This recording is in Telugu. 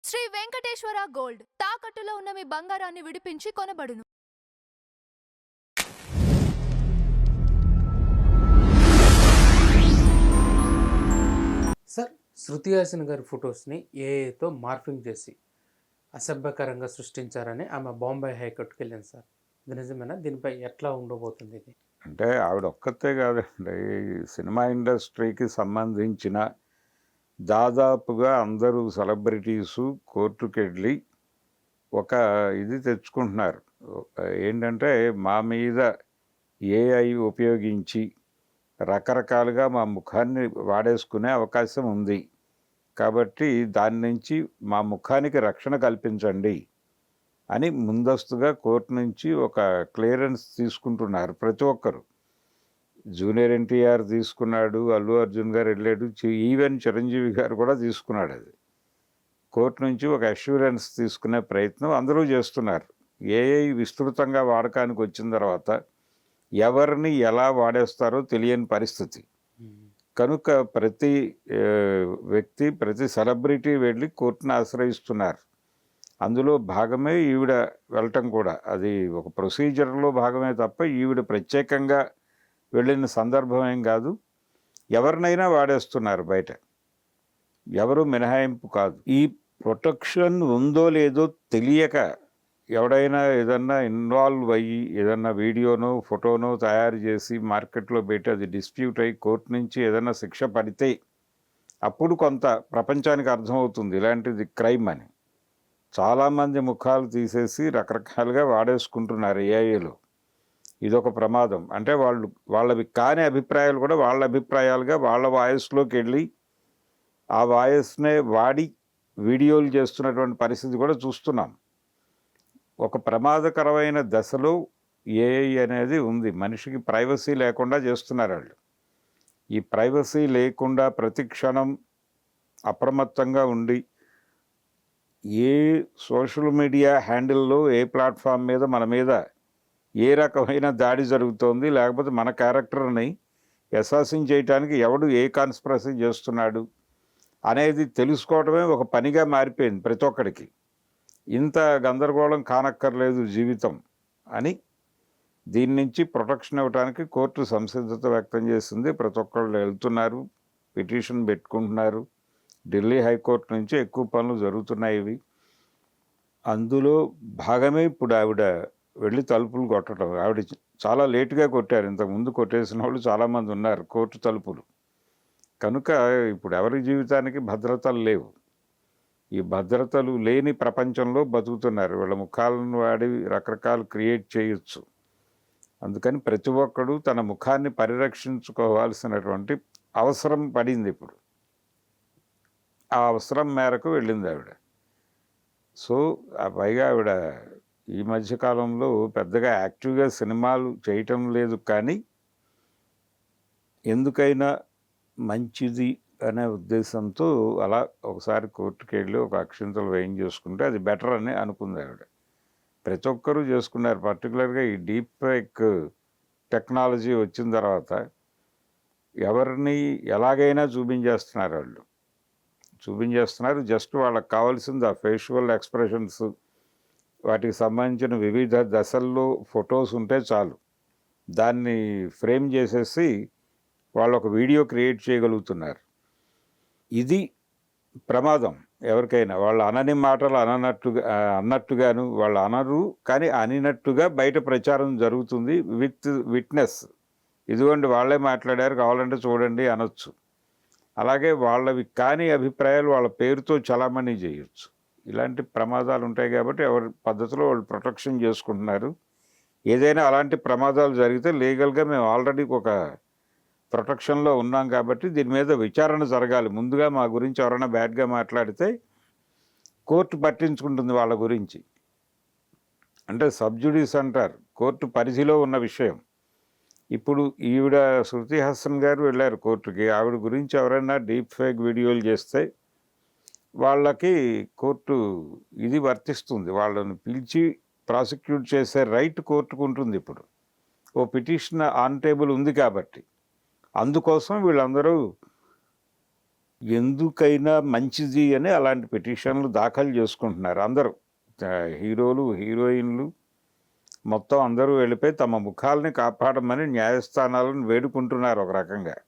శ్రీ వెంకటేశ్వర గోల్డ్ తాకట్టులో ఉన్న మీ బంగారాన్ని విడిపించి కొనబడును. సార్, శృతి హాసన్ గారి ఫొటోస్ని ఏఐతో మార్ఫింగ్ చేసి అసభ్యకరంగా సృష్టించారని ఆమె బాంబే హైకోర్టుకి వెళ్ళింది సార్. ఇది నిజమేనా? దీనిపై ఎట్లా ఉండబోతుంది ఇది? అంటే ఆవిడ ఒక్కతే కాదండి, సినిమా ఇండస్ట్రీకి సంబంధించిన దాదాపుగా అందరూ సెలబ్రిటీసు కోర్టుకు వెళ్ళి ఒక ఇది తెచ్చుకుంటున్నారు. ఏంటంటే మా మీద ఏఐ ఉపయోగించి రకరకాలుగా మా ముఖాన్ని వాడేసుకునే అవకాశం ఉంది, కాబట్టి దాని నుంచి మా ముఖానికి రక్షణ కల్పించండి అని ముందస్తుగా కోర్టు నుంచి ఒక క్లియరెన్స్ తీసుకుంటున్నారు ప్రతి ఒక్కరు. జూనియర్ ఎన్టీఆర్ తీసుకున్నాడు, అల్లు అర్జున్ గారు వెళ్ళాడు, ఈవెన్ చిరంజీవి గారు కూడా తీసుకున్నాడు. అది కోర్టు నుంచి ఒక అష్యూరెన్స్ తీసుకునే ప్రయత్నం అందరూ చేస్తున్నారు. ఏఐ విస్తృతంగా వాడకానికి వచ్చిన తర్వాత ఎవరిని ఎలా వాడేస్తారో తెలియని పరిస్థితి కనుక ప్రతి వ్యక్తి, ప్రతి సెలబ్రిటీ వెళ్ళి కోర్టును ఆశ్రయిస్తున్నారు. అందులో భాగమే ఈవిడ వెళ్ళటం కూడా. అది ఒక ప్రొసీజర్లో భాగమే తప్ప ఈవిడ ప్రత్యేకంగా వెళ్ళిన సందర్భం ఏం కాదు. ఎవరినైనా వాడేస్తున్నారు బయట, ఎవరు మినహాయింపు కాదు. ఈ ప్రొటెక్షన్ ఉందో లేదో తెలియక ఎవడైనా ఏదన్నా ఇన్వాల్వ్ అయ్యి ఏదన్నా వీడియోనో ఫోటోనో తయారు చేసి మార్కెట్లో పెట్టి అది డిస్ప్యూట్ అయ్యి కోర్టు నుంచి ఏదన్నా శిక్ష పడితే అప్పుడు కొంత ప్రపంచానికి అర్థమవుతుంది ఇలాంటిది క్రైమ్ అని. చాలామంది ముఖాలు తీసేసి రకరకాలుగా వాడేసుకుంటున్నారు ఏఐలో. ఇదొక ప్రమాదం. అంటే వాళ్ళవి కాని అభిప్రాయాలు కూడా వాళ్ళ అభిప్రాయాలుగా వాళ్ళ వాయిస్లోకి వెళ్ళి ఆ వాయిస్నే వాడి వీడియోలు చేస్తున్నటువంటి పరిస్థితి కూడా చూస్తున్నాం. ఒక ప్రమాదకరమైన దశలో ఏఐ అనేది ఉంది. మనిషికి ప్రైవసీ లేకుండా చేస్తున్నారు వాళ్ళు. ఈ ప్రైవసీ లేకుండా ప్రతి క్షణం అప్రమత్తంగా ఉండి ఏ సోషల్ మీడియా హ్యాండిల్లో ఏ ప్లాట్ఫామ్ మీద మన మీద ఏ రకమైన దాడి జరుగుతోంది, లేకపోతే మన క్యారెక్టర్ని అసాసిన్ చేయడానికి ఎవడు ఏ కాన్స్పిరసీ చేస్తున్నాడు అనేది తెలుసుకోవడమే ఒక పనిగా మారిపోయింది ప్రతి ఒక్కడికి. ఇంత గందరగోళం కానక్కర్లేదు జీవితం అని దీని నుంచి ప్రొటెక్షన్ ఇవ్వడానికి కోర్టు సంసిద్ధత వ్యక్తం చేసింది. ప్రతి ఒక్కళ్ళు వెళ్తున్నారు, పిటిషన్ పెట్టుకుంటున్నారు. ఢిల్లీ హైకోర్టు నుంచి ఎక్కువ పనులు జరుగుతున్నాయి ఇవి. అందులో భాగమే ఇప్పుడు ఆవిడ వెళ్ళి తలుపులు కొట్టడం. ఆవిడ చాలా లేటుగా కొట్టారు. ఇంతకుముందు కొట్టేసిన వాళ్ళు చాలామంది ఉన్నారు కోర్టు తలుపులు. కనుక ఇప్పుడు ఎవరి జీవితానికి భద్రతలు లేవు. ఈ భద్రతలు లేని ప్రపంచంలో బతుకుతున్నారు. వీళ్ళ ముఖాలను వాడి రకరకాలు క్రియేట్ చేయొచ్చు. అందుకని ప్రతి ఒక్కడు తన ముఖాన్ని పరిరక్షించుకోవాల్సినటువంటి అవసరం పడింది ఇప్పుడు. ఆ అవసరం మేరకు వెళ్ళింది ఆవిడ. సో పైగా ఆవిడ ఈ మధ్యకాలంలో పెద్దగా యాక్టివ్గా సినిమాలు చేయటం లేదు, కానీ ఎందుకైనా మంచిది అనే ఉద్దేశంతో అలా ఒకసారి కోర్టుకు వెళ్ళి ఒక అక్షింతలు వేయించేసుకుంటే అది బెటర్ అని అనుకుంది ఆవిడ. ప్రతి ఒక్కరూ చేసుకున్నారు. పర్టికులర్గా ఈ డీప్ ఫేక్ టెక్నాలజీ వచ్చిన తర్వాత ఎవరిని ఎలాగైనా చూపించేస్తున్నారు. జస్ట్ వాళ్ళకి కావాల్సింది ఆ ఫేషియల్ ఎక్స్ప్రెషన్స్, వాటికి సంబంధించిన వివిధ దశల్లో ఫొటోస్ ఉంటే చాలు. దాన్ని ఫ్రేమ్ చేసేసి వాళ్ళు ఒక వీడియో క్రియేట్ చేయగలుగుతున్నారు. ఇది ప్రమాదం ఎవరికైనా. వాళ్ళు అనని మాటలు అన్నట్టుగాను వాళ్ళు అనరు, కానీ అనినట్టుగా బయట ప్రచారం జరుగుతుంది విత్ విట్నెస్. ఇదిగోండి వాళ్ళే మాట్లాడారు, కావాలంటే చూడండి అనొచ్చు. అలాగే వాళ్ళవి కాని అభిప్రాయాలు వాళ్ళ పేరుతో చలామణి చేయొచ్చు. ఇలాంటి ప్రమాదాలు ఉంటాయి కాబట్టి ఎవరి పద్ధతిలో వాళ్ళు ప్రొటెక్షన్ చేసుకుంటున్నారు. ఏదైనా అలాంటి ప్రమాదాలు జరిగితే లీగల్గా మేము ఆల్రెడీ ఒక ప్రొటెక్షన్లో ఉన్నాం కాబట్టి దీని మీద విచారణ జరగాలి. ముందుగా మా గురించి ఎవరైనా బ్యాడ్గా మాట్లాడితే కోర్టు పట్టించుకుంటుంది వాళ్ళ గురించి. అంటే సబ్జుడిస్ అంటారు, కోర్టు పరిధిలో ఉన్న విషయం. ఇప్పుడు ఈవిడ శృతి హాసన్ గారు వెళ్ళారు కోర్టుకి. ఆవిడ గురించి ఎవరైనా డీప్ ఫేక్ వీడియోలు చేస్తే వాళ్ళకి కోర్టు ఇది వర్తిస్తుంది. వాళ్ళని పిలిచి ప్రాసిక్యూట్ చేసే రైట్ కోర్టుకు ఉంటుంది. ఇప్పుడు ఓ పిటిషన్ ఆన్ టేబుల్ ఉంది కాబట్టి అందుకోసం వీళ్ళందరూ ఎందుకైనా మంచిది అని అలాంటి పిటిషన్లు దాఖలు చేసుకుంటున్నారు అందరూ. హీరోలు, హీరోయిన్లు మొత్తం అందరూ వెళ్ళిపోయి తమ ముఖాలని కాపాడమని న్యాయస్థానాలను వేడుకుంటున్నారు ఒక రకంగా.